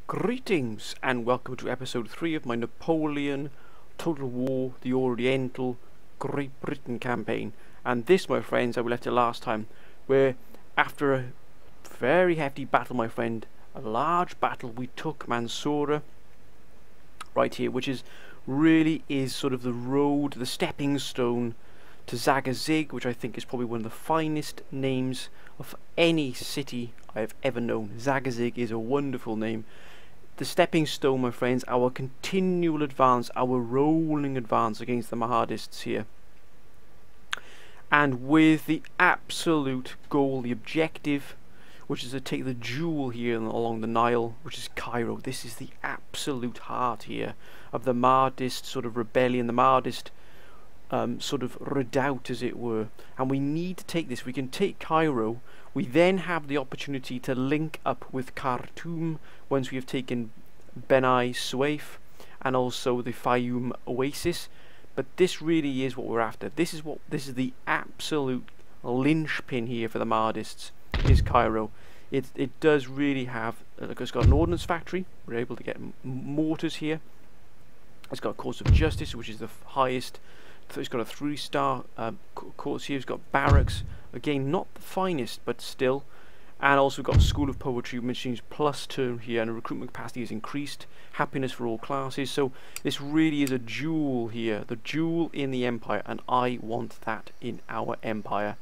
Greetings and welcome to episode 3 of my Napoleon Total War, the Oriental Great Britain campaign. And this, my friends, I will left it last time, where after a very hefty battle, my friend, a large battle, we took Mansoura right here, which really is sort of the road, the stepping stone to Zagazig, which I think is probably one of the finest names of any city I have ever known. Zagazig is a wonderful name. The stepping stone, my friends, our continual advance, our rolling advance against the Mahdists here. And with the absolute goal, the objective, which is to take the jewel here along the Nile, which is Cairo. This is the absolute heart here of the Mahdist sort of rebellion, the Mahdist sort of redoubt, as it were. And we need to take this. We can take Cairo. We then have the opportunity to link up with Khartoum once we have taken Beni Suef and also the Fayoum Oasis. But this really is what we're after. This is the absolute linchpin here for the Mahdists, is Cairo. It does really have, it's got an ordnance factory. We're able to get mortars here. It's got a course of justice, which is the highest. It's got a 3-star course here. It's got barracks, again not the finest, but still. And also we've got a school of poetry, which means +2 here, and the recruitment capacity is increased. Happiness for all classes. So this really is a jewel here, the jewel in the empire, and I want that in our empire.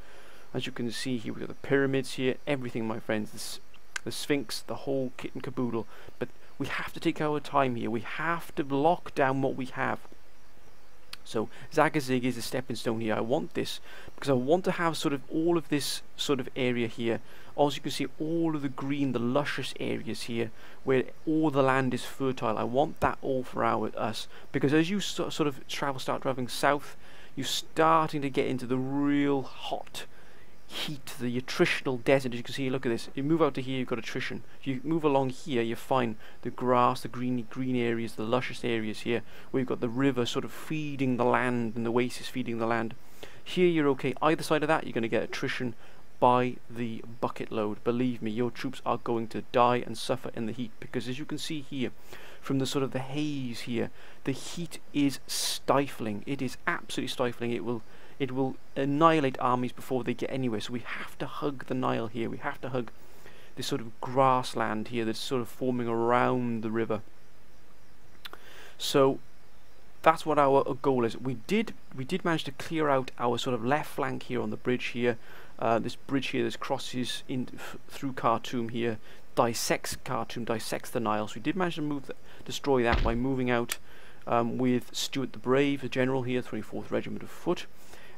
As you can see here, we've got the pyramids here, everything, my friends, the Sphinx, the whole kit and caboodle. But we have to take our time here. We have to lock down what we have. So Zagazig is a stepping stone here. I want this because I want to have sort of all of this sort of area here. Also, you can see all of the green, the luscious areas here where all the land is fertile. I want that all for us, because as you sort of start driving south, you're starting to get into the real hot heat, the attritional desert. As you can see, look at this. You move out to here, you've got attrition. If you move along here, you find the grass, the green areas, the luscious areas here, where you've got the river sort of feeding the land and the oasis feeding the land. Here you're okay. Either side of that, you're going to get attrition by the bucket load. Believe me, your troops are going to die and suffer in the heat, because as you can see here, from the sort of the haze here, the heat is stifling. It is absolutely stifling. It will annihilate armies before they get anywhere. So we have to hug the Nile here. We have to hug this sort of grassland here that's sort of forming around the river. So that's what our goal is. We did manage to clear out our sort of left flank here on the bridge here. This bridge here, this crosses in through Khartoum here, dissects Khartoum, dissects the Nile. So we did manage to destroy that by moving out with Stuart the Brave, the general here, 24th Regiment of Foot.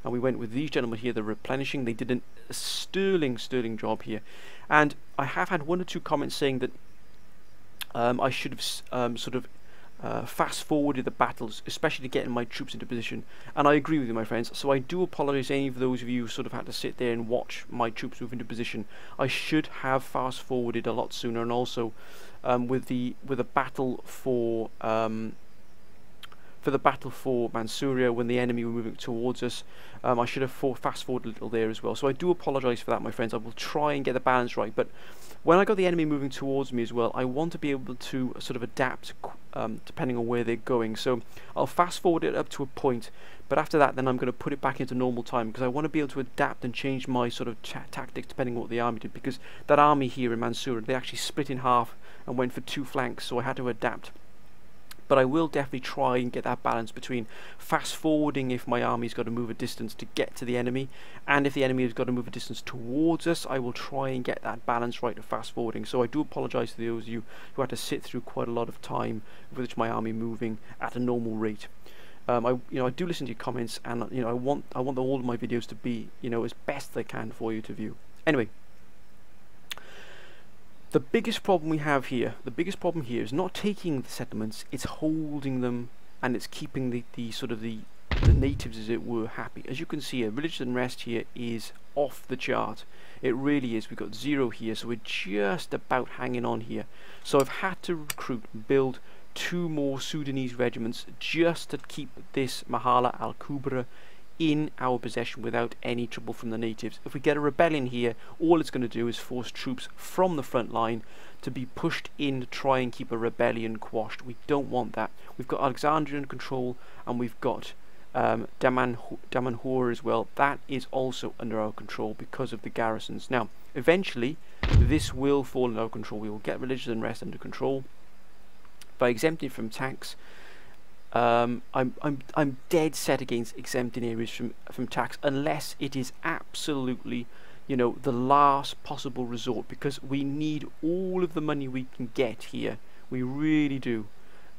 And we went with these gentlemen here, the replenishing. They did a sterling job here. And I have had 1 or 2 comments saying that I should have sort of fast forwarded the battles, especially to getting my troops into position. And I agree with you, my friends. So I do apologise to any of those of you who sort of had to sit there and watch my troops move into position. I should have fast forwarded a lot sooner. And also with the battle for the battle for Mansoura, when the enemy were moving towards us, I should have fast forwarded a little there as well. So I do apologise for that, my friends. I will try and get the balance right. But when I got the enemy moving towards me as well, I want to be able to sort of adapt depending on where they're going. So I'll fast forward it up to a point, but after that then I'm going to put it back into normal time, because I want to be able to adapt and change my sort of tactics depending on what the army did, because that army here in Mansoura, they actually split in half and went for 2 flanks, so I had to adapt. But I will definitely try and get that balance between fast forwarding if my army's got to move a distance to get to the enemy, and if the enemy has got to move a distance towards us, I will try and get that balance right of fast forwarding. So I do apologise to those of you who had to sit through quite a lot of time with which my army moving at a normal rate. I do listen to your comments, and I want all of my videos to be as best they can for you to view. Anyway. The biggest problem we have here, is not taking the settlements, it's holding them, and it's keeping the sort of the natives, as it were, happy. As you can see here, village unrest here is off the chart. It really is. We've got 0 here, so we're just about hanging on here. So I've had to recruit and build 2 more Sudanese regiments just to keep this Mahala al-Kubra in our possession without any trouble from the natives. If we get a rebellion here, all it's going to do is force troops from the front line to be pushed in to try and keep a rebellion quashed. We don't want that. We've got Alexandria under control, and we've got Damanhur as well. That is also under our control because of the garrisons. Now, eventually, this will fall in our control. We will get religious unrest under control by exempting from tax. I'm dead set against exempting areas from tax unless it is absolutely, you know, the last possible resort, because we need all of the money we can get here. We really do.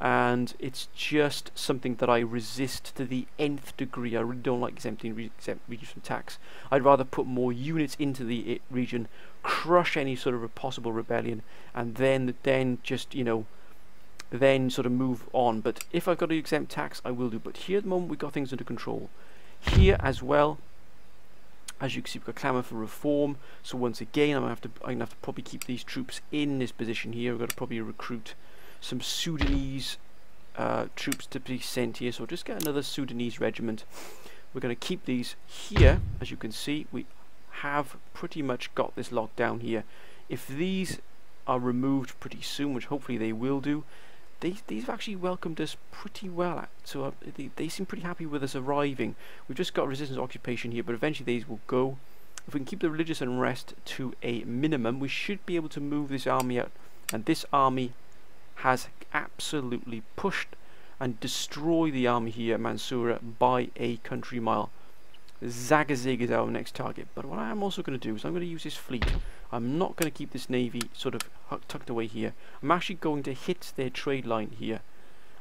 And it's just something that I resist to the nth degree. I really don't like exempting regions from tax. I'd rather put more units into the region, crush any sort of a possible rebellion, and then just, you know, then sort of move on. But if I've got to exempt tax, I will do. But here at the moment we've got things under control. Here as well, as you can see, we've got clamour for reform. So once again, I'm gonna have to probably keep these troops in this position here. We've got to probably recruit some Sudanese troops to be sent here. So just get another Sudanese regiment. We're going to keep these here. As you can see, we have pretty much got this locked down here. If these are removed pretty soon, which hopefully they will do, these have actually welcomed us pretty well. So they seem pretty happy with us arriving. We've just got resistance occupation here, but eventually these will go. If we can keep the religious unrest to a minimum, we should be able to move this army out. And this army has absolutely pushed and destroyed the army here at Mansoura by a country mile. Zagazig is our next target. But what I am also going to do is I'm going to use this fleet. I'm not going to keep this navy sort of tucked away here. I'm actually going to hit their trade line here.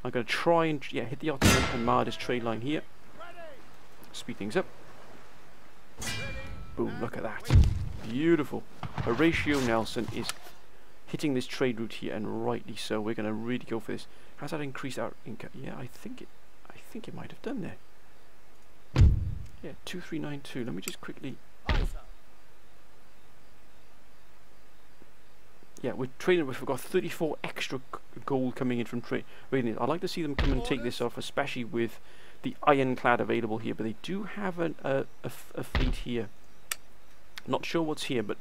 I'm going to try and hit the Ottoman and Mahdist trade line here. Speed things up. Boom, look at that. Beautiful. Horatio Nelson is hitting this trade route here, and rightly so. We're going to really go for this. Has that increased our income? Yeah, I think it might have done there. Yeah, 2392. Let me just quickly. Yeah, we're trading. We've got 34 extra gold coming in from trade. I'd like to see them come and take this off, especially with the ironclad available here. But they do have a fleet here. Not sure what's here, but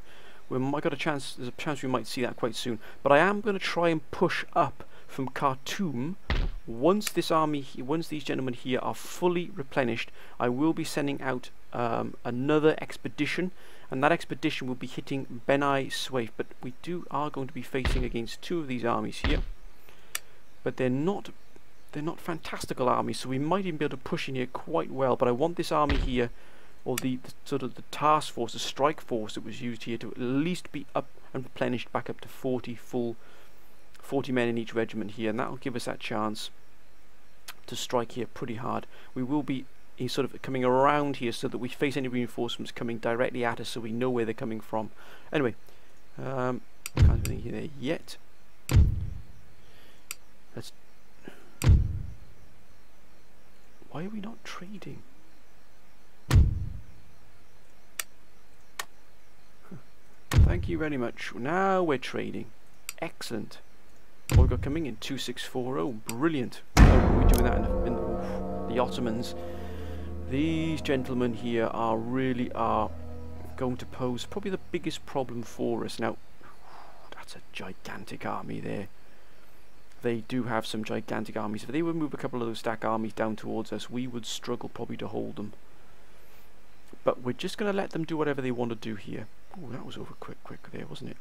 we might got a chance. There's a chance we might see that quite soon. But I am going to try and push up from Khartoum. Once this army, once these gentlemen here are fully replenished, I will be sending out another expedition, and that expedition will be hitting Beni Suef. But we are going to be facing against two of these armies here. But they're not fantastical armies, so we might even be able to push in here quite well. But I want this army here, or the sort of the task force, the strike force that was used here, to at least be up and replenished back up to 40 men in each regiment here, and that will give us that chance to strike here pretty hard. We will be sort of coming around here so that we face any reinforcements coming directly at us, so we know where they're coming from. Anyway, can't do anything there yet. Let's. Why are we not trading? Thank you very much. Now we're trading. Excellent. What we've got coming in? 2640. Brilliant. Oh, we're doing that in the Ottomans. These gentlemen here really are going to pose probably the biggest problem for us. Now, that's a gigantic army there. They do have some gigantic armies. If they would move a couple of those stack armies down towards us, we would struggle probably to hold them. But we're just going to let them do whatever they want to do here. Oh, that was over quick there, wasn't it?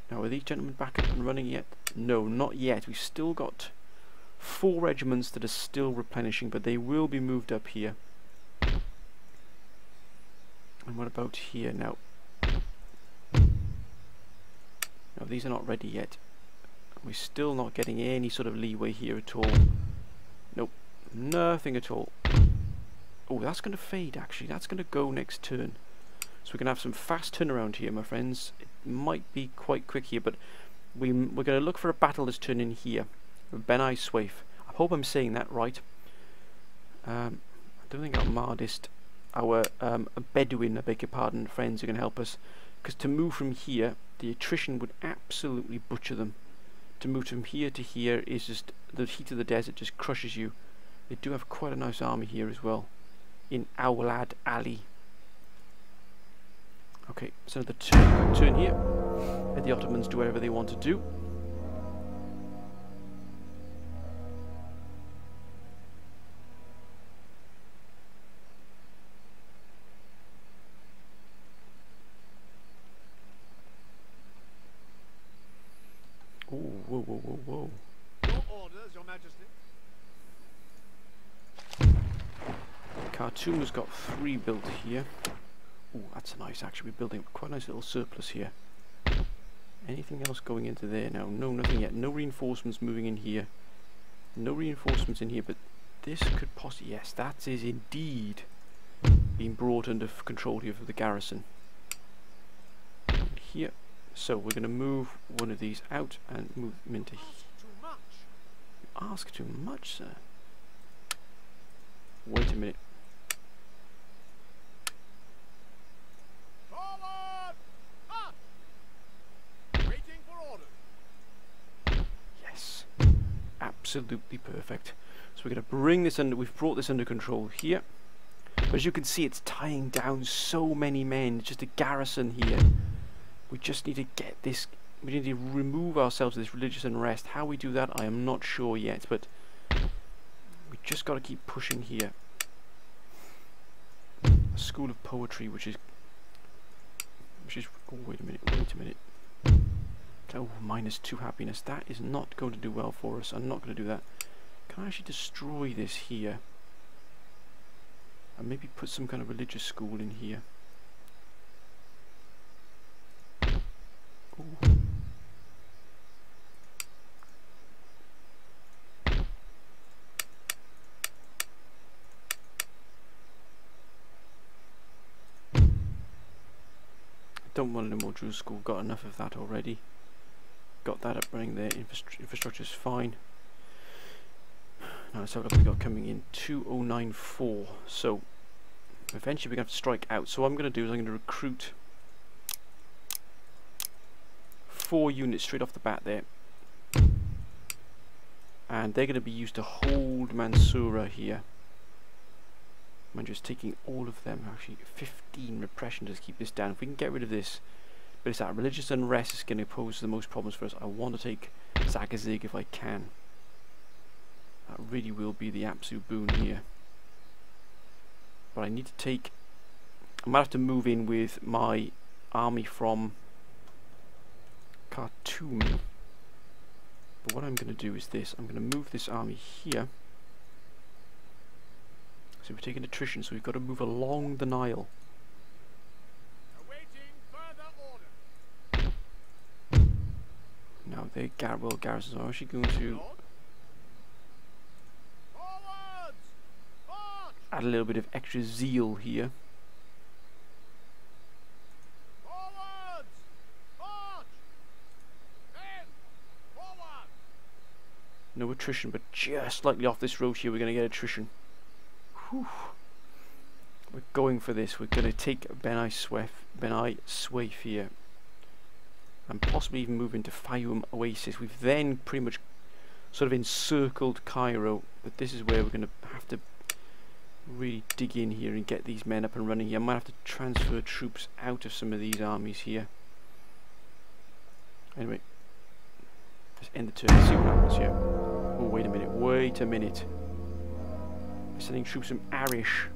Now, are these gentlemen back up and running yet? No, not yet. We've still got 4 regiments that are still replenishing, but they will be moved up here. And what about here now? No, these are not ready yet. We're still not getting any sort of leeway here at all. Nope, nothing at all. Oh, that's going to fade actually. That's going to go next turn. So we're going to have some fast turnaround here, my friends. It might be quite quick here, but we're going to look for a battle this turn in here. Beni Suef. I hope I'm saying that right. I don't think our Mahdist, our Bedouin, I beg your pardon, friends are going to help us. Because to move from here, the attrition would absolutely butcher them. To move from here to here is just, the heat of the desert just crushes you. They do have quite a nice army here as well. in Owlad Alley. Okay, so the turn here. Let the Ottomans do whatever they want to do. Oh, whoa, whoa, whoa, whoa. Your orders, Your Majesty. Khartoum has got 3 built here. Oh, that's nice actually. We're building quite a nice little surplus here. Anything else going into there now? No, nothing yet. No reinforcements moving in here. No reinforcements in here, but this could possibly... Yes, that is indeed being brought under control here for the garrison. And here. So we're going to move one of these out and move them into here. You ask too much, sir. Wait a minute. Forward! Up! Waiting for orders. Yes. Absolutely perfect. So we're going to bring this under... We've brought this under control here. But as you can see, it's tying down so many men. It's just a garrison here. We just need to get this... We need to remove ourselves of this religious unrest. How we do that, I am not sure yet. But we just got to keep pushing here. A school of poetry, which is... Oh, wait a minute, wait a minute. Oh, -2 happiness. That is not going to do well for us. I'm not going to do that. Can I actually destroy this here? And maybe put some kind of religious school in here. Ooh. Don't want any more Jewish school, got enough of that already. Got that up running there, infrastructure's fine. Now let's have a look what we got coming in, 2094. So eventually we're going to have to strike out. So what I'm going to do is I'm going to recruit 4 units straight off the bat there. And they're going to be used to hold Mansoura here. I'm just taking all of them. Actually 15 repression to keep this down. If we can get rid of this, but it's that religious unrest is going to pose the most problems for us. I want to take Zagazig if I can. That really will be the absolute boon here. But I need to take... I might have to move in with my army from Khartoum. But what I'm going to do is this. I'm going to move this army here. So we're taking attrition, so we've got to move along the Nile. Awaiting further orders. Now their garrisons are actually going to Forwards! March! add a little bit of extra zeal here. Forwards! March! Men! Forward! No attrition, but just slightly off this road here we're going to get attrition. Whew. We're going for this. We're going to take Beni Suef here. And possibly even move into Fayum Oasis. We've then pretty much sort of encircled Cairo. But this is where we're going to have to really dig in here and get these men up and running here. I might have to transfer troops out of some of these armies here. Anyway. Let's end the turn and see what happens here. Oh, wait a minute. Wait a minute. We're sending troops from Arish.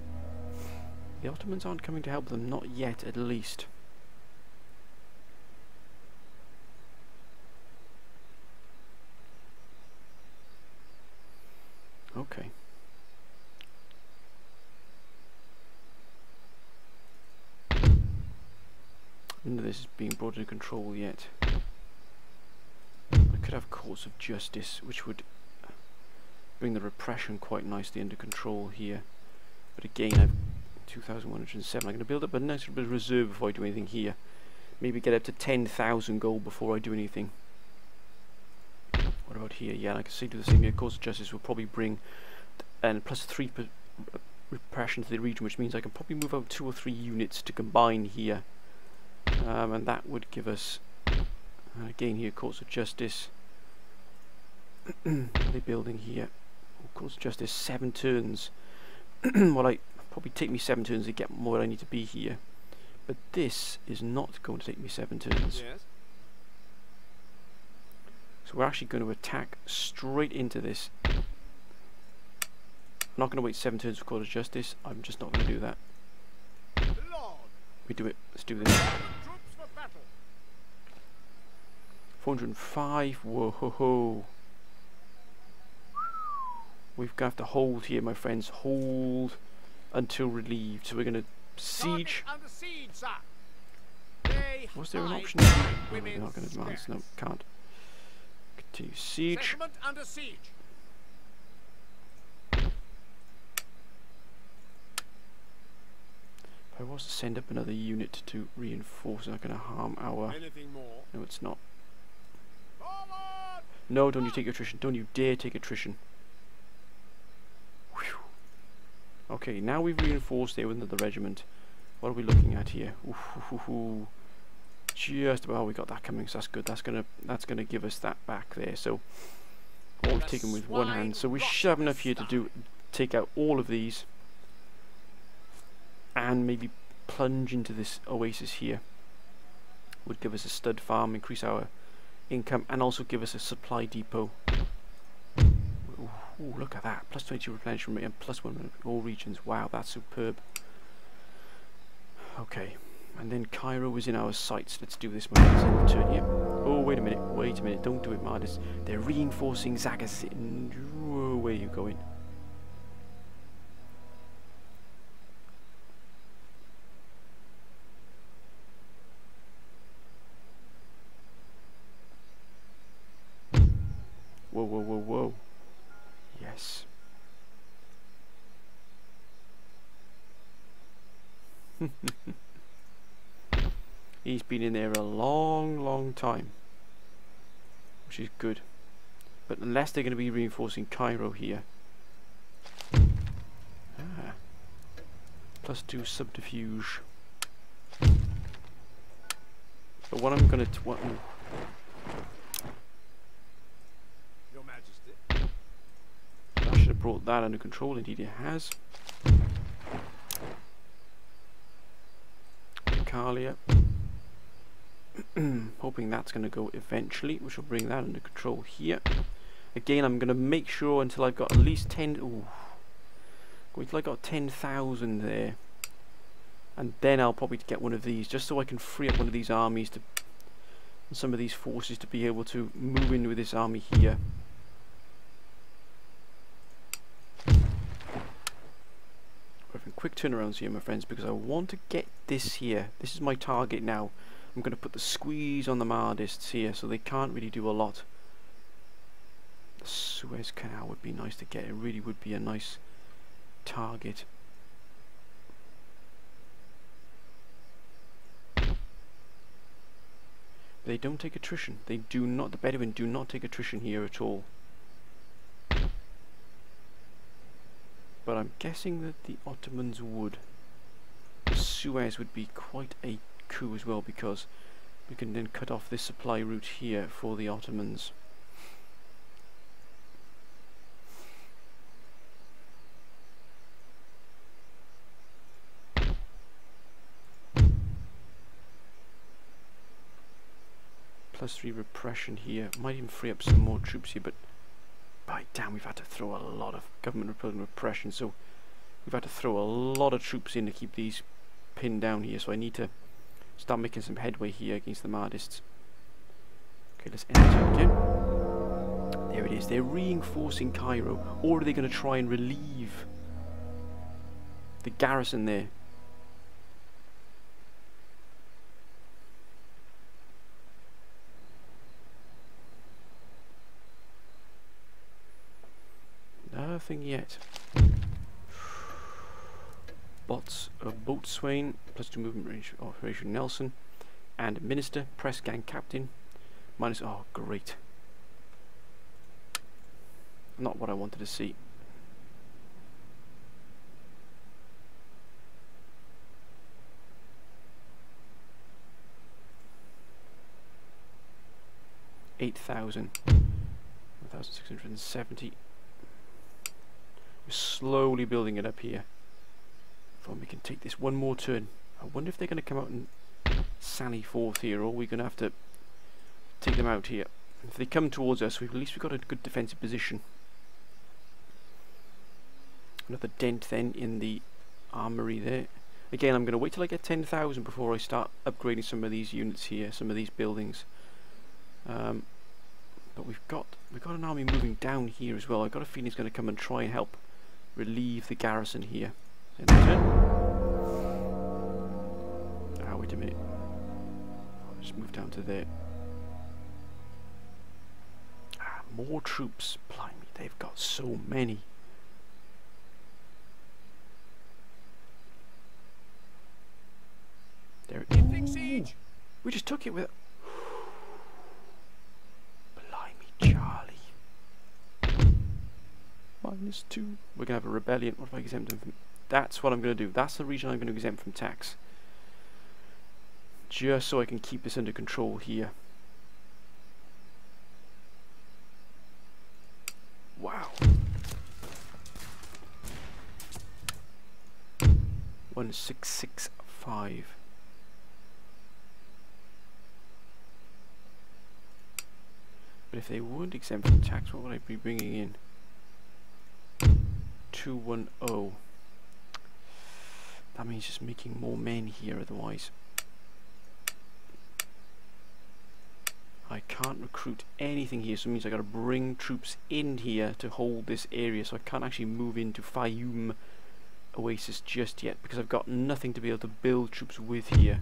The Ottomans aren't coming to help them, not yet at least. Okay. None of this is being brought into control yet. I could have courts of justice, which would bring the repression quite nicely under control here. But again, I've 2,107. I'm going to build up a nice little bit of reserve before I do anything here. Maybe get up to 10,000 gold before I do anything. What about here? Yeah, I can see do the same here. Courts of justice will probably bring and plus 3 repression to the region, which means I can probably move out 2 or 3 units to combine here. And that would give us again here courts of justice. They're building here. Courts of justice 7 turns. What I probably take me 7 turns to get where I need to be here. But this is not going to take me 7 turns. Yes. So we're actually going to attack straight into this. I'm not going to wait 7 turns for Court of Justice. I'm just not going to do that. Lord. We do it. Let's do this. Troops for battle. 405. Whoa ho ho. We're going to have to hold here, my friends. Hold until relieved. So we're going to siege. Target under siege, sir. They Was there an hide option? No, we're women's not going to advance. No, skirts. can't. Continue siege. Settlement under siege. If I was to send up another unit to reinforce, it's not going to harm our... Anything more? No, it's not. Forward! No, don't you take attrition. Don't you dare take attrition. Whew. Okay, now we've reinforced there with another regiment. What are we looking at here? Ooh, hoo, hoo, hoo. Just about, we got that coming, so that's good. That's gonna give us that back there. So all we've taken with one hand. So we should have enough here to take out all of these and maybe plunge into this oasis here. Would give us a stud farm, increase our income, and also give us a supply depot. Ooh, look at that. Plus 22 replenishment rate and plus 1 in all regions. Wow, that's superb. Okay, and then Cairo is in our sights. Let's do this, my friends, in return here. Oh, wait a minute, don't do it, Mardis. They're reinforcing Zagazin. Where are you going? Whoa, whoa, whoa, whoa. Yes. He's been in there a long time, which is good. But unless they're going to be reinforcing Cairo here. Ah. Plus 2 subterfuge. But what I'm going to... Your Majesty. I should have brought that under control. Indeed it has. Kalia. Hoping that's going to go eventually, which will bring that under control here. Again, I'm going to make sure until I've got at least 10... Ooh. Wait till I got 10,000 there. And then I'll probably get one of these, just so I can free up one of these armies to... And some of these forces to be able to move in with this army here. We're having quick turnarounds here, my friends, because I want to get this here. This is my target now. I'm going to put the squeeze on the Mahdists here, so they can't really do a lot. The Suez Canal would be nice to get. It really would be a nice target. They don't take attrition. They do not. The Bedouin do not take attrition here at all. But I'm guessing that the Ottomans would. Suez would be quite a coup as well, because we can then cut off this supply route here for the Ottomans. Plus 3 repression here. Might even free up some more troops here, but by damn, we've had to throw a lot of government repression, so we've had to throw a lot of troops in to keep these pinned down here, so I need to start making some headway here against the Mahdists. Okay, let's enter again. There it is. They're reinforcing Cairo, or are they going to try and relieve the garrison there? Nothing yet. Boatswain, plus 2 movement range, Operation Nelson, and Minister, Press Gang Captain, minus, oh great. Not what I wanted to see. $8,000, 1,670. We're slowly building it up here. Come on, we can take this one more turn. I wonder if they're going to come out and sally forth here, or are we going to have to take them out here? If they come towards us, at least we've got a good defensive position. Another dent then in the armory there. Again, I'm going to wait till I get 10,000 before I start upgrading some of these units here, some of these buildings. But we've got an army moving down here as well. I've got a feeling he's going to come and try and help relieve the garrison here. Ah, wait a minute. I'll just move down to there. Ah, more troops. Blimey, they've got so many. There it is. Siege. We just took it with. Blimey, Charlie. -2. We're gonna have a rebellion. What if I exempt them from? That's what I'm gonna do. That's the region I'm gonna exempt from tax. Just so I can keep this under control here. Wow. 1665. But if they weren't exempt from tax, what would I be bringing in? 210. That means just making more men here otherwise. I can't recruit anything here, so it means I gotta bring troops in here to hold this area, so I can't actually move into Fayoum Oasis just yet because I've got nothing to be able to build troops with here.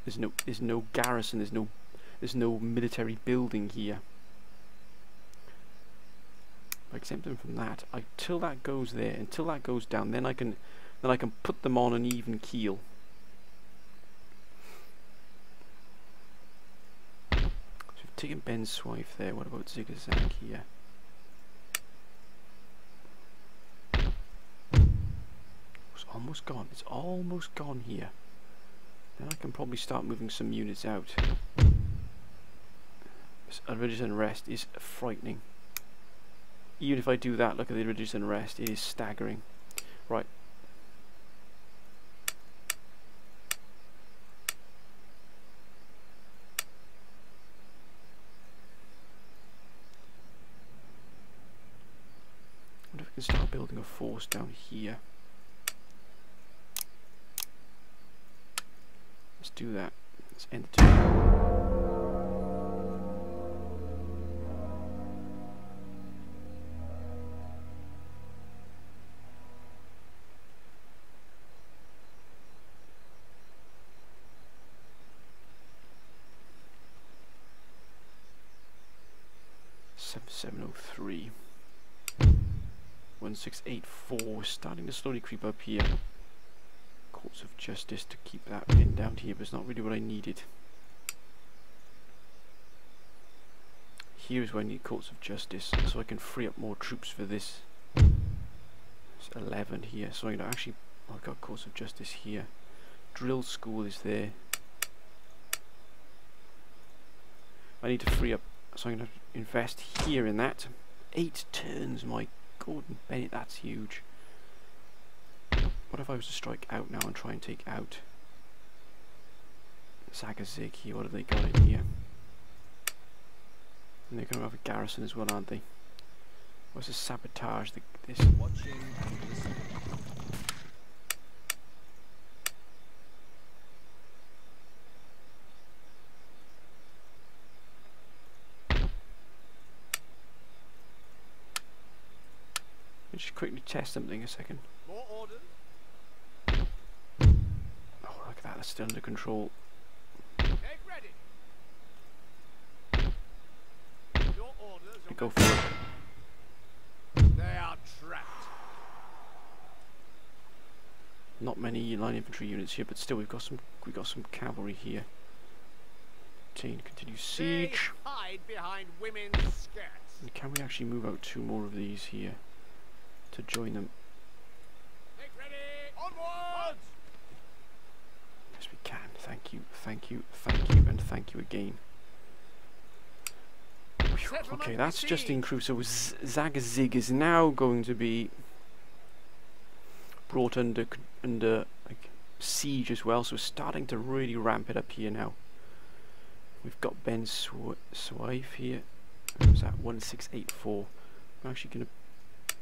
There's no garrison, there's no military building here. If I exempt them from that, until that goes there, until that goes down, then I can put them on an even keel. So we've taken Ben Swife there. What about Zigazag here? It's almost gone. It's almost gone here. Then I can probably start moving some units out. This religious unrest is frightening. Even if I do that, look at the religious unrest, it is staggering. Right. I wonder if we can start building a force down here. Let's do that. Let's end the turn. .703. 1684. Starting to slowly creep up here. Courts of Justice to keep that pinned down here, but it's not really what I needed. Here's where I need Courts of Justice, so I can free up more troops for this. It's 11 here, so I'm gonna actually. I've got Courts of Justice here. Drill School is there. I need to free up, so I'm gonna invest here in that. 8 turns, my Gordon Bennett, that's huge. What if I was to strike out now and try and take out Zagazig here? What have they got in here? And they're going to have a garrison as well, aren't they? What's the sabotage? This. Watching and listening. Let's just quickly test something a second. More orders. Oh, look at that, that's still under control. Take ready. Your orders. Go for it. They are trapped. Not many line infantry units here, but still we've got some cavalry here. Continue siege. They hide behind women's skirts. And can we actually move out 2 more of these here to join them? Take ready. Onwards. Yes, we can. Thank you, thank you, thank you, and thank you again. Okay, that's just increased. So Zagazig is now going to be brought under like siege as well, so we're starting to really ramp it up here now. We've got Ben Swife here. What's that? 1684. I'm actually going to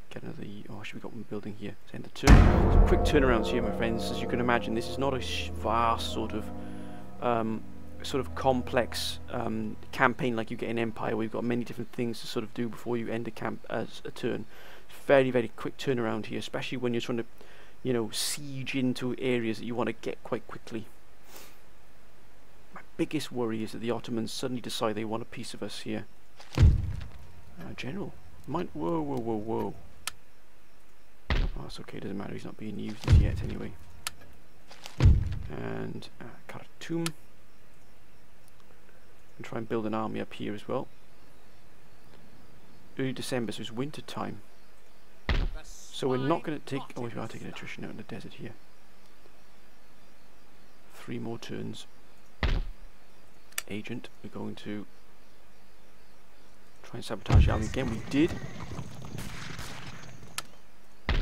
get another. Oh, actually, we got one building here. Let's end the turn. So quick turnarounds here, my friends. As you can imagine, this is not a vast sort of complex campaign like you get in Empire, where you've got many different things to sort of do before you end a turn. Very, very quick turnaround here, especially when you're trying to, you know, siege into areas that you want to get quite quickly. My biggest worry is that the Ottomans suddenly decide they want a piece of us here. General. Whoa. Oh, it's okay, doesn't matter, he's not being used as yet anyway. And Khartoum. And try and build an army up here as well. Early December, so it's winter time. So we're not going to take... Oh, we are taking attrition out in the desert here. 3 more turns. Agent, we're going to try and sabotage the army again. We did.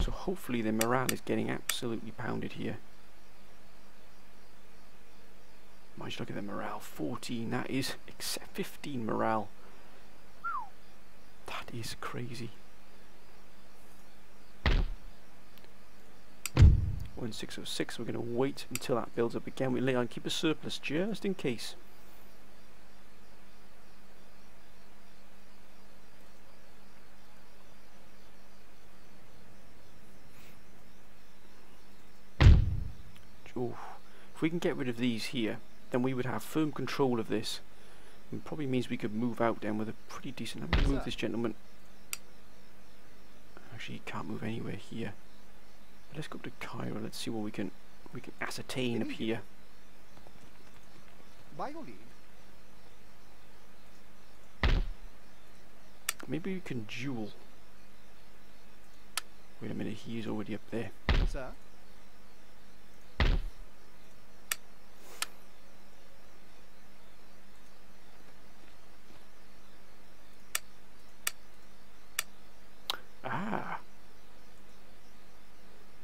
So hopefully their morale is getting absolutely pounded here. Mind you, look at their morale. 14, that is 15 morale. That is crazy. 1606, we're going to wait until that builds up again. We lay on keep a surplus just in case. Ooh. If we can get rid of these here, then we would have firm control of this. It probably means we could move out then with a pretty decent... I'm going to move this gentleman. Actually, he can't move anywhere here. But let's go to Cairo. Let's see what we can ascertain up here. By your lead. Maybe we can duel. Wait a minute, he is already up there. Sir?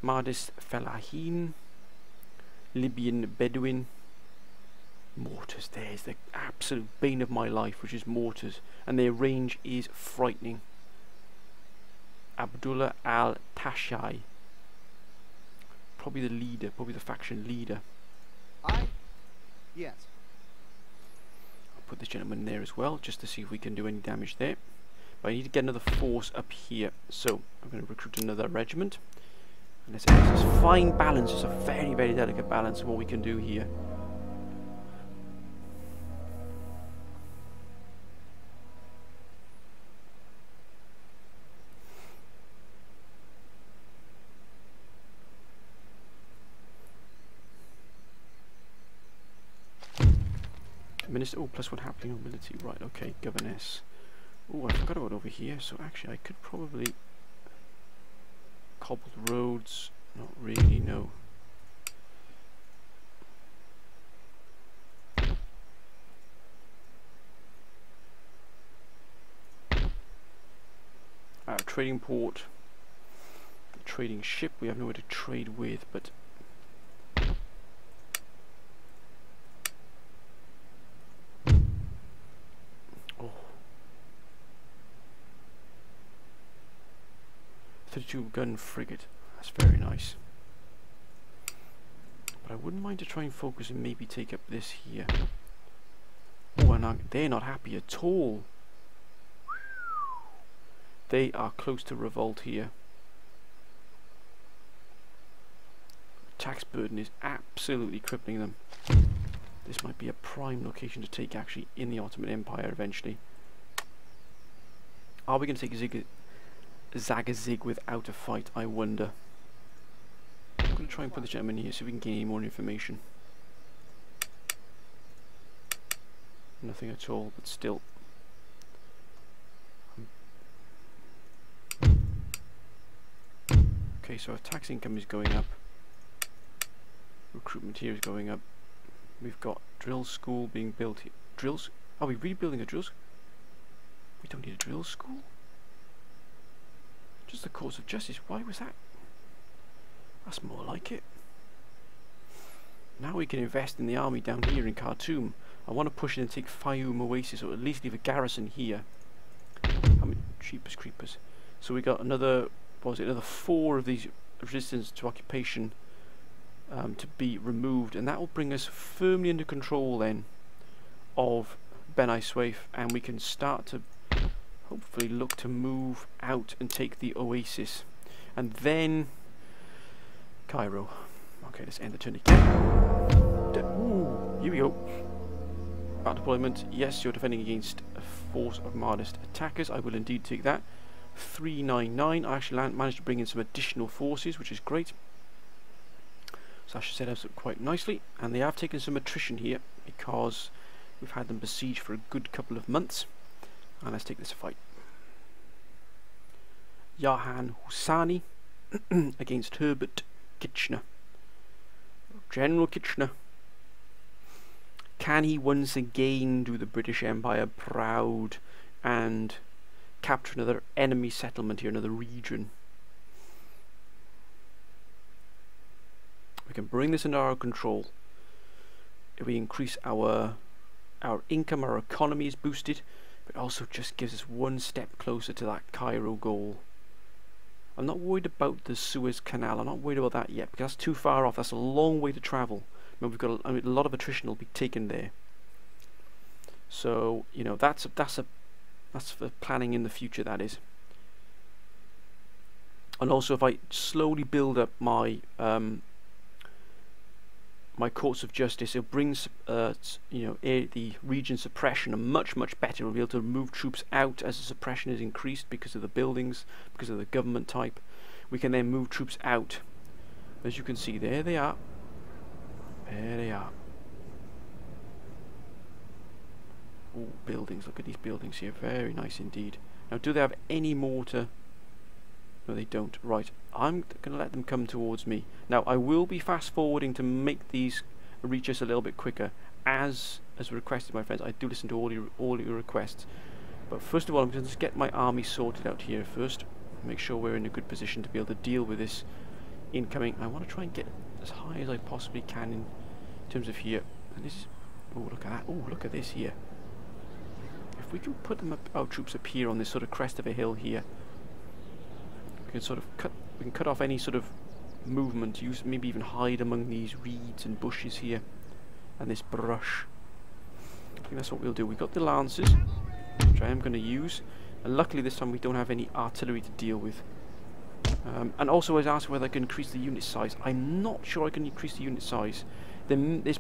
Mahdist Felahin, Libyan Bedouin, mortars. There's the absolute bane of my life, which is mortars, and their range is frightening. Abdullah al-Tashai, probably the leader, probably the faction leader. Yes. I'll put this gentleman there as well, just to see if we can do any damage there. But I need to get another force up here, so I'm going to recruit another regiment. And let's have this fine balance. It's a very, very delicate balance of what we can do here. Minister, oh, +1 happening nobility, right, okay, governess. Oh, I forgot about over here, so actually I could probably... Cobbled roads, not really, no. Trading port, trading ship, we have nowhere to trade with, but... Oh. 32 gun frigate, that's very nice. But I wouldn't mind to try and focus and maybe take up this here. Oh, and they're not happy at all. They are close to revolt here. Tax burden is absolutely crippling them. This might be a prime location to take actually in the Ottoman Empire eventually. Are we going to take Zagazig without a fight, I wonder? I'm going to try and put the gentleman here so we can gain any more information. Nothing at all, but still. Okay, so our tax income is going up. Recruitment here is going up. We've got drill school being built here. Drills? Are we rebuilding a drill school? We don't need a drill school? Just the cause of justice. Why was that? That's more like it. Now we can invest in the army down here in Khartoum. I want to push in and take Fayoum Oasis, or at least leave a garrison here. How many cheapest creepers? So we got another, what was it, another 4 of these resistance to occupation to be removed, and that will bring us firmly under control then of Beni Suef, and we can start to hopefully look to move out and take the Oasis. And then Cairo. Okay, let's end the turn again. Ooh, here we go. Bat deployment. Yes, you're defending against a force of Mahdist attackers. I will indeed take that. 399. I actually managed to bring in some additional forces, which is great. So that should set us up quite nicely. And they have taken some attrition here because we've had them besieged for a good couple of months. And let's take this fight. Yahan Husani against Herbert Kitchener. General Kitchener. Can he once again do the British Empire proud and capture another enemy settlement here, another region? We can bring this under our control. If we increase our income, our economy is boosted, but also just gives us one step closer to that Cairo goal. I'm not worried about the Suez Canal. I'm not worried about that yet because that's too far off. That's a long way to travel. I mean, we've got a lot of attrition will be taken there. So you know that's for planning in the future. That is. And also, if I slowly build up my my courts of justice, it brings the region suppression a much better. We'll be able to move troops out as the suppression is increased because of the buildings, because of the government type. We can then move troops out. As you can see, there they are. There they are. Oh, buildings. Look at these buildings here. Very nice indeed. Now, do they have any mortar? No, they don't. Right. I'm going to let them come towards me. Now, I will be fast forwarding to make these reach us a little bit quicker. As requested, my friends. I do listen to all your requests. But first of all, I'm going to just get my army sorted out here first. Make sure we're in a good position to be able to deal with this incoming. I want to try and get as high as I possibly can in terms of here. And this, oh look at that! Oh look at this here. If we can put them up, our troops up here on this sort of crest of a hill here, we can sort of cut off any sort of movement. Maybe even hide among these reeds and bushes here, and this brush. I think that's what we'll do. We've got the lances, which I am going to use, and luckily this time we don't have any artillery to deal with. And also I was asked whether I can increase the unit size. I'm not sure I can increase the unit size. There's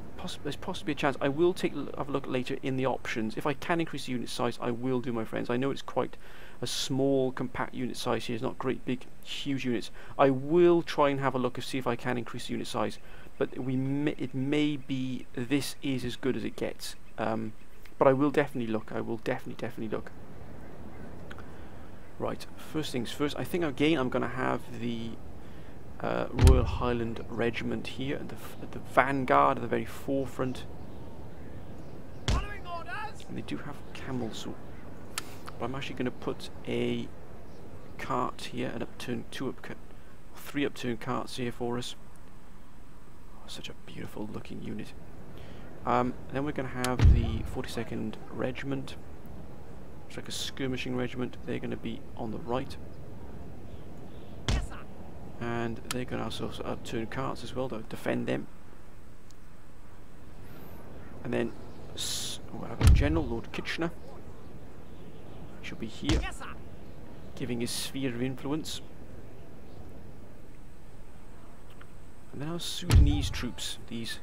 possibly a chance. I will have a look later in the options. If I can increase the unit size, I will do, my friends. I know it's quite a small, compact unit size here. It's not great, big, huge units. I will try and have a look and see if I can increase the unit size. But it may be this is as good as it gets. But I will definitely look. I will definitely look. Right, first things first, I think again I'm going to have the Royal Highland Regiment here at the vanguard, at the very forefront. And they do have camels, so but I'm actually going to put a cart here, an upturned, 3 upturned carts here for us. Oh, such a beautiful looking unit. Then we're going to have the 42nd Regiment. It's like a skirmishing regiment. They're going to be on the right. Yes, and they're going to also upturn carts as well to defend them. And then we'll have General Lord Kitchener. Should be here, yes, giving his sphere of influence. And then our Sudanese troops, these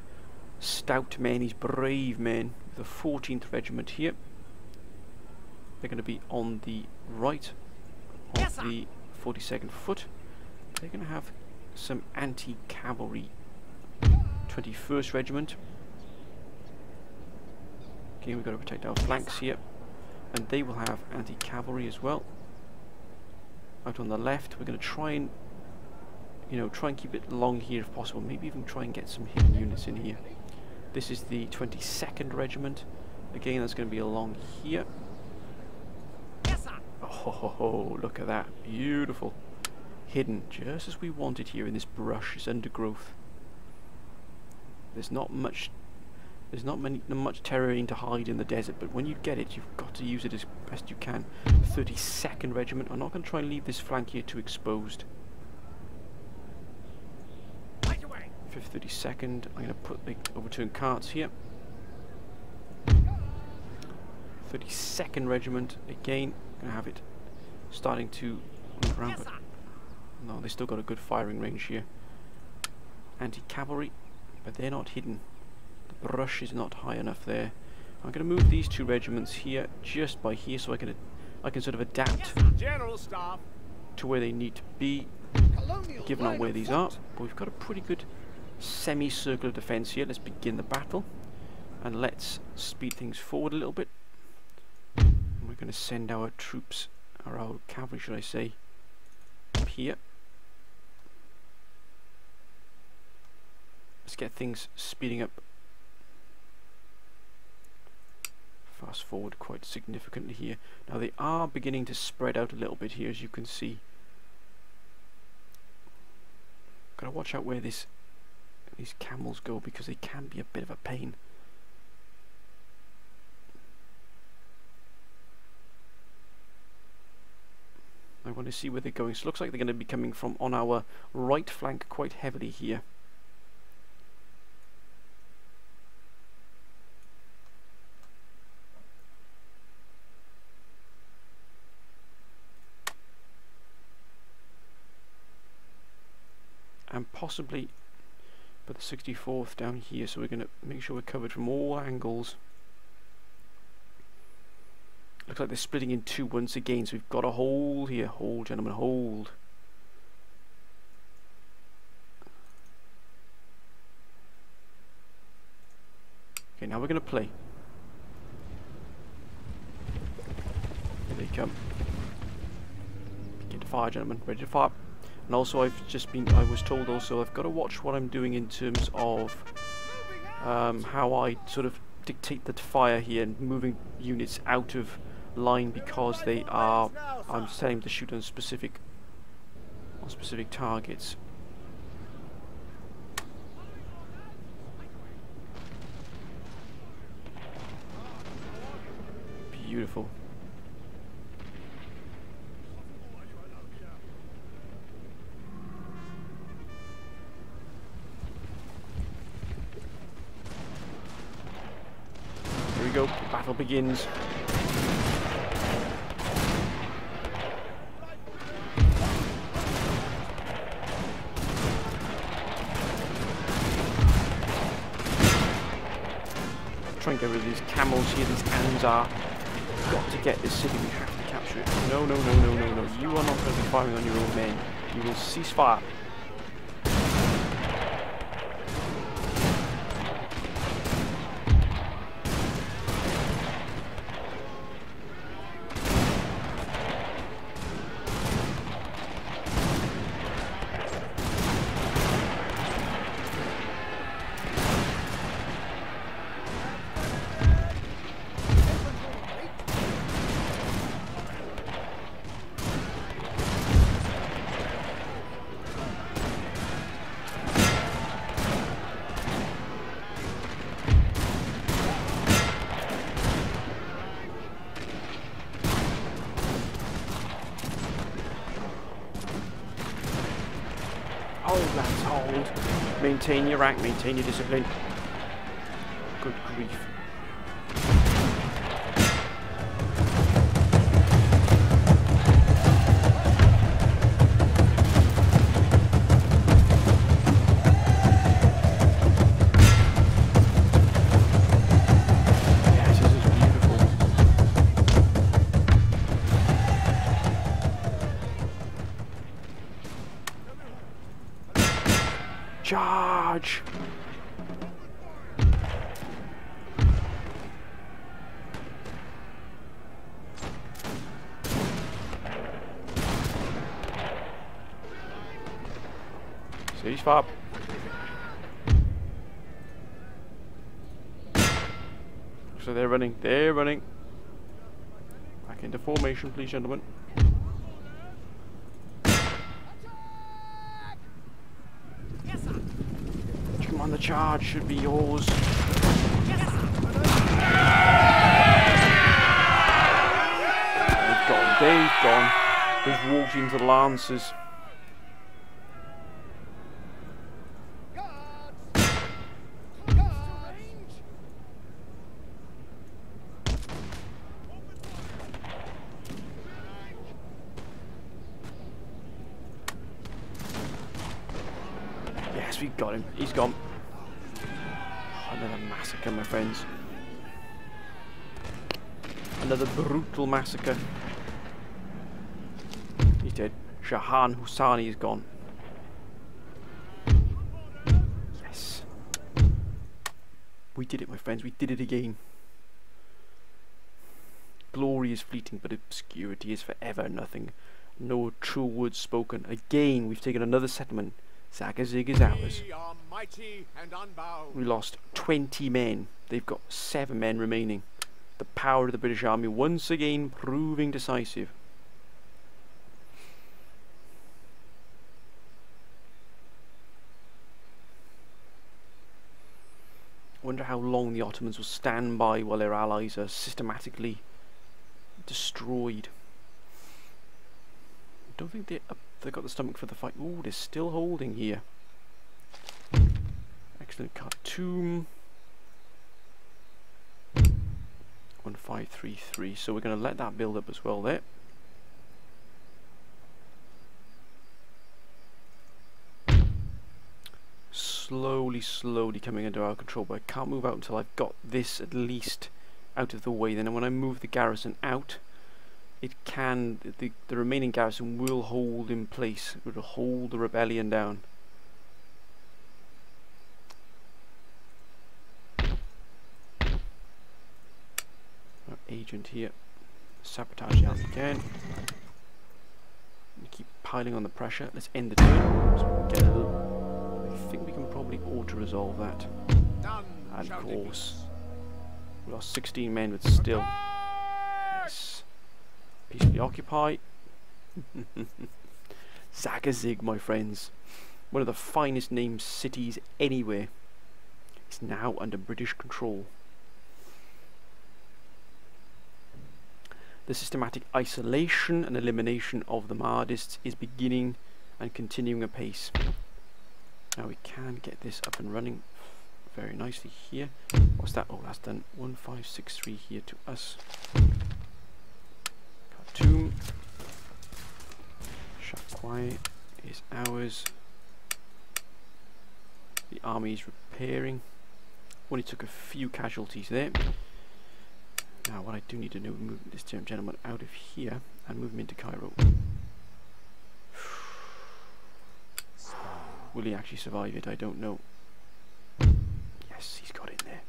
stout men, these brave men, the 14th Regiment here. They're going to be on the right of yes, the 42nd Foot. They're going to have some anti-cavalry. 21st Regiment. Okay, we've got to protect our flanks here. And they will have anti-cavalry as well. Out on the left, we're going to try and, keep it long here if possible. Maybe even try and get some hidden units in here. This is the 22nd Regiment. Again, that's going to be along here. Oh, look at that. Beautiful. hidden, just as we want it here in this brush, this undergrowth. There's not much terrain to hide in the desert, but when you get it, you've got to use it as best you can. 32nd Regiment. I'm not going to try and leave this flank here too exposed. 5th 32nd. I'm going to put the overturned carts here. 32nd Regiment. Again, going to have it starting to move around, but no, they still got a good firing range here. Anti-cavalry, but they're not hidden. The brush is not high enough there. I'm going to move these 2 regiments here, just by here, so I can sort of adapt to where they need to be, given on where these are. But we've got a pretty good semicircular defence here. Let's begin the battle, and let's speed things forward a little bit. And we're going to send our troops, or our cavalry, should I say, up here. Let's get things speeding up. Fast forward quite significantly here. Now they are beginning to spread out a little bit here, as you can see. Gotta watch out where these camels go, because they can be a bit of a pain. I want to see where they're going. So it looks like they're going to be coming from on our right flank quite heavily here. And possibly put the 64th down here, so we're going to make sure we're covered from all angles. Looks like they're splitting in 2 once again, so we've got a hold here. Hold, gentlemen, hold. Okay, now we're going to play. Here they come. Begin to fire, gentlemen. Ready to fire. And also I was told also I've got to watch what I'm doing in terms of how I sort of dictate the fire here and moving units out of line, because they are, I'm telling them to shoot on specific targets. Beautiful. Here we go, the battle begins. Try and get rid of these camels here, these Anzar. Got to get this city, we have to capture it. No, no, no, no, no, no. You are not going to be firing on your own men. You will cease fire. Hold, lads, hold. Maintain your rank, maintain your discipline. Good grief. Yes, this is beautiful. Charge! Cease fire. So they're running, they're running. Back into formation, please, gentlemen. charge should be yours. They've gone, they've gone. They've walked into the Lancers. Yes, we got him. He's gone. Another massacre, my friends. Another brutal massacre. He's dead. Shahan Husani is gone. Yes. We did it, my friends. We did it again. Glory is fleeting, but obscurity is forever nothing. No true words spoken. Again, we've taken another settlement. Zagazig is ours. We are mighty and unbound. We lost 20 men. They've got 7 men remaining. The power of the British Army once again proving decisive. I wonder how long the Ottomans will stand by while their allies are systematically destroyed. I don't think they've got the stomach for the fight. Ooh, they're still holding here. Excellent. Khartoum. 1533. So we're going to let that build up as well there. Slowly coming under our control, but I can't move out until I've got this at least out of the way. Then when I move the garrison out, it can, the remaining garrison will hold in place. It will hold the rebellion down. Our agent here, sabotage the army again. We keep piling on the pressure. Let's end the turn. So we can get a little. I think we can probably auto-resolve that. Done, And of shouting course, we lost 16 men, but still. Yes. Peacefully occupy. Zagazig, my friends. One of the finest named cities anywhere. Is now under British control. The systematic isolation and elimination of the Mahdists is beginning and continuing apace. Now we can get this up and running very nicely here. What's that? Oh, that's done. 1563 here to us. Khartoum. Shakwai is ours. The army is repairing. Only took a few casualties there. Now what I do need to do is move this gentleman out of here and move him into Cairo. Will he actually survive it? I don't know. Yes, he's got in there.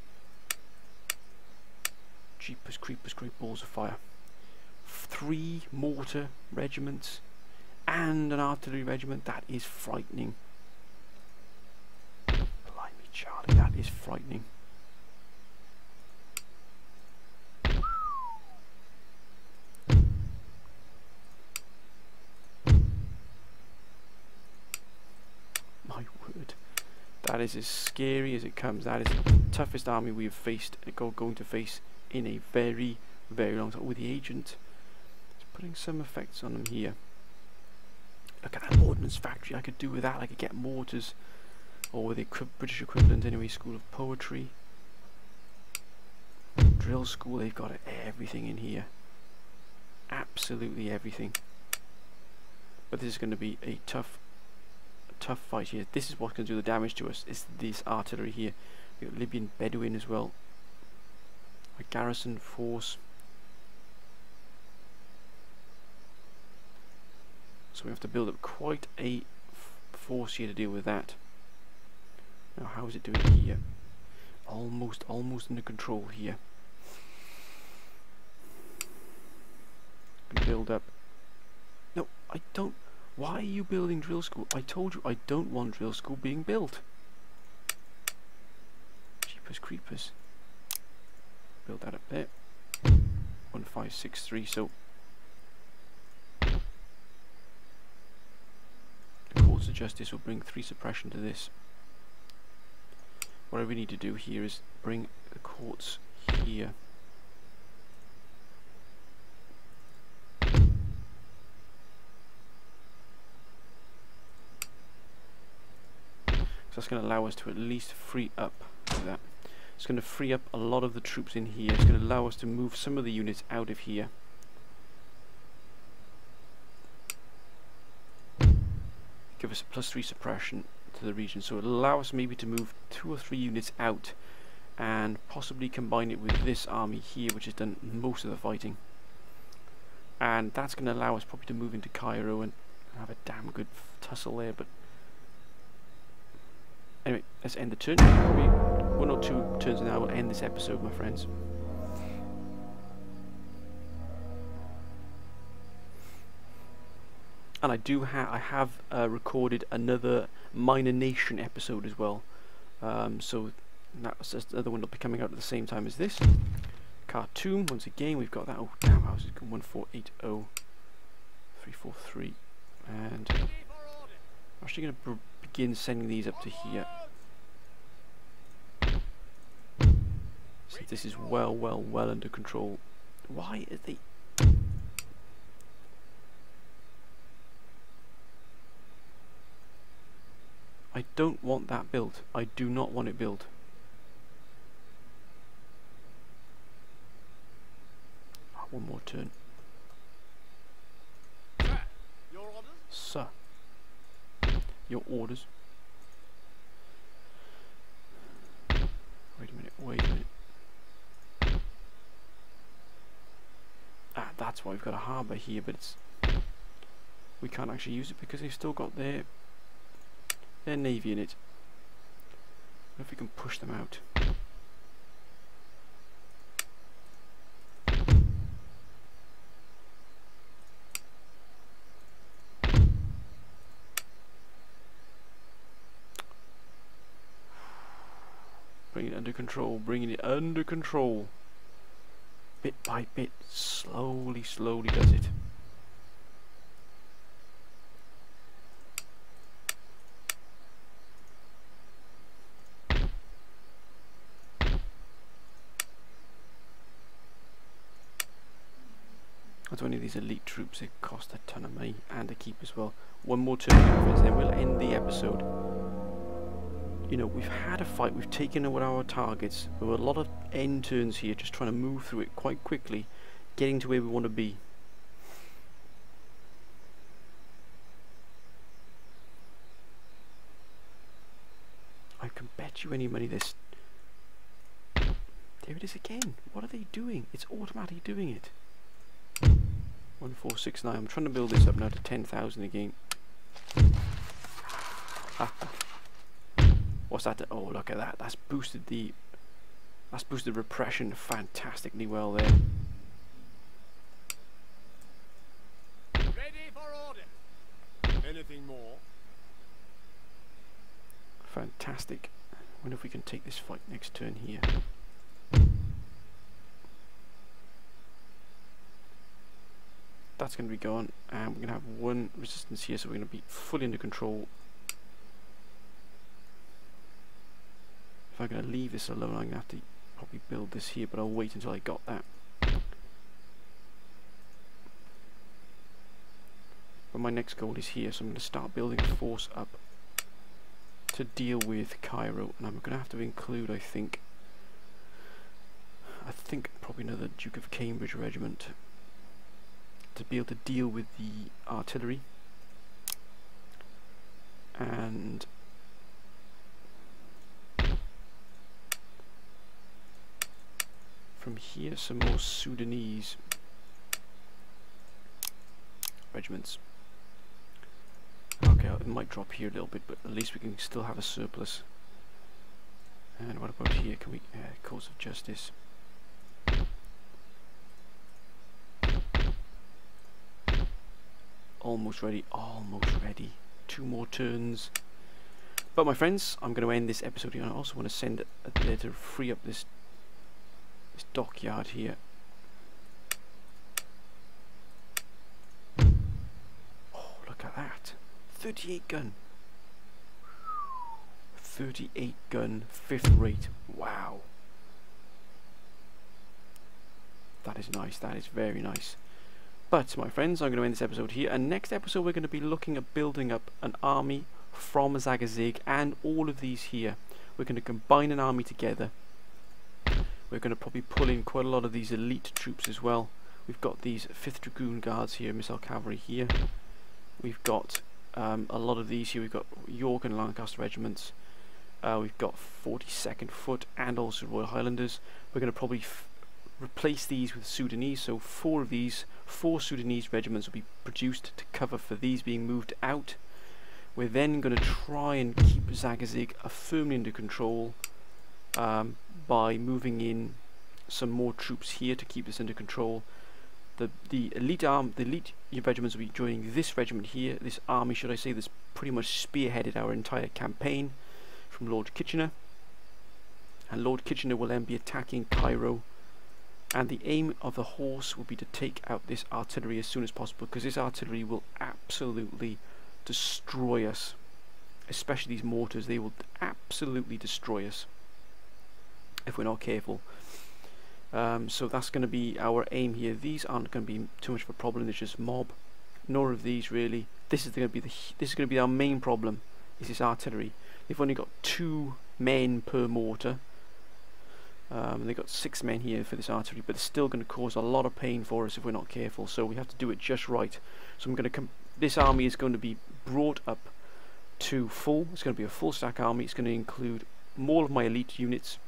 Jeepers, creepers, great balls of fire. 3 mortar regiments and an artillery regiment. That is frightening. Blimey, Charlie, that is frightening. My word. That is as scary as it comes. That is the toughest army we have faced, going to face in a very, very long time. With the agent, it's putting some effects on them here. Look at that ordnance factory. I could do with that. I could get mortars, or with the British equivalent anyway. School of Poetry, drill school. They've got everything in here. Absolutely everything. But this is going to be a tough fight here. This is what's going to do the damage to us, is this artillery here. We've got Libyan Bedouin as well. A garrison force. So we have to build up quite a force here to deal with that. Now how is it doing here? Almost under control here. Build up. No, I don't. Why are you building drill school? I told you I don't want drill school being built. Jeepers creepers. Build that up there. 1563. So the courts of justice will bring 3 suppression to this. what I really need to do here is bring the quartz here. So that's going to allow us to at least free up that. It's going to free up a lot of the troops in here. It's going to allow us to move some of the units out of here. Give us a +3 suppression to the region, so it'll allow us maybe to move 2 or 3 units out and possibly combine it with this army here, which has done most of the fighting. And that's going to allow us probably to move into Cairo and have a damn good tussle there. But anyway, let's end the turn. Probably 1 or 2 turns now will end this episode, my friends. And I have recorded another Minor Nation episode as well. So that's another one that'll be coming out at the same time as this. Khartoum, once again, we've got that. Oh, damn, how's it going? 1480 343. And I'm actually going to begin sending these up to here. So this is well under control. Why are they... I don't want that built. I do not want it built. Oh, one more turn. Sir, your orders? Sir. Your orders. Wait a minute, wait a minute. Ah, that's why we've got a harbour here, but it's... we can't actually use it because they've still got their navy in it. What if we can push them out? Bringing it under control, bringing it under control. Bit by bit, slowly does it. That's one of these elite troops. They cost a ton of money and to keep as well. One more turn, and then we'll end the episode. You know, we've had a fight. We've taken out our targets. There were a lot of end turns here, just trying to move through it quite quickly, getting to where we want to be. I can bet you any money this. There it is again. What are they doing? It's automatically doing it. 1469. I'm trying to build this up now to 10,000 again. What's that? Oh, look at that. That's boosted repression fantastically well there. Ready for order. Anything more? Fantastic. I wonder if we can take this fight next turn here. That's going to be gone, and we're going to have 1 resistance here, so we're going to be fully under control. If I'm going to leave this alone, I'm going to have to probably build this here, but I'll wait until I got that. But my next goal is here, so I'm going to start building a force up to deal with Cairo, and I'm going to have to include, I think probably another Duke of Cambridge regiment to be able to deal with the artillery. And from here some more Sudanese regiments. Okay, it might drop here a little bit, but at least we can still have a surplus. And what about here? Can we cause of justice? Almost ready, almost ready. 2 more turns. But my friends, I'm going to end this episode here. I also want to send it there to free up this dockyard here. Oh, look at that. 38 gun. 38 gun, 5th rate. Wow. That is nice, that is very nice. But, my friends, I'm going to end this episode here, and next episode we're going to be looking at building up an army from Zagazig and all of these here. We're going to combine an army together. We're going to probably pull in quite a lot of these elite troops as well. We've got these 5th Dragoon Guards here, Missile Cavalry here. We've got a lot of these here. We've got York and Lancaster regiments. We've got 42nd Foot and also Royal Highlanders. We're going to probably replace these with Sudanese, so 4 Sudanese regiments will be produced to cover for these being moved out. We're then going to try and keep Zagazig firmly under control by moving in some more troops here to keep this under control. The elite regiments will be joining this regiment here, this army should I say, that's pretty much spearheaded our entire campaign from Lord Kitchener. And Lord Kitchener will then be attacking Cairo. And the aim of the horse will be to take out this artillery as soon as possible, because this artillery will absolutely destroy us. Especially these mortars, they will absolutely destroy us if we're not careful. So that's going to be our aim here. These aren't going to be too much of a problem. It's just mob. Nor of these really. This is going to be our main problem. Is this artillery? They've only got 2 men per mortar. And they've got 6 men here for this artillery, but it's still going to cause a lot of pain for us if we're not careful. So we have to do it just right. So I'm going to this army is going to be brought up to full. It's going to be a full stack army. It's going to include more of my elite units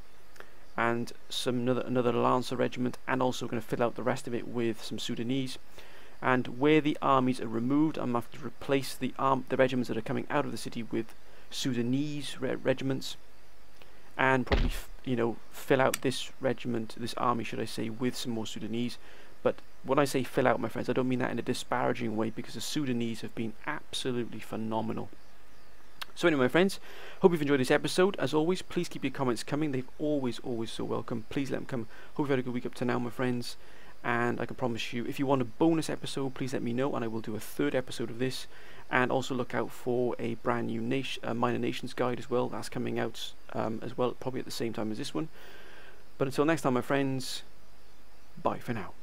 and another Lancer regiment, and also going to fill out the rest of it with some Sudanese. And where the armies are removed, I'm going to have to replace the regiments that are coming out of the city with Sudanese regiments, and probably fill out this army should I say, with some more Sudanese. But when I say fill out, my friends, I don't mean that in a disparaging way, because the Sudanese have been absolutely phenomenal. So anyway, my friends, hope you've enjoyed this episode. As always, please keep your comments coming. They've always so welcome. Please let them come. Hope you've had a good week up to now, my friends. And I can promise you, if you want a bonus episode, please let me know, and I will do a 3rd episode of this. And also look out for a brand new Minor Nations guide as well. That's coming out as well, probably at the same time as this one. But until next time, my friends, bye for now.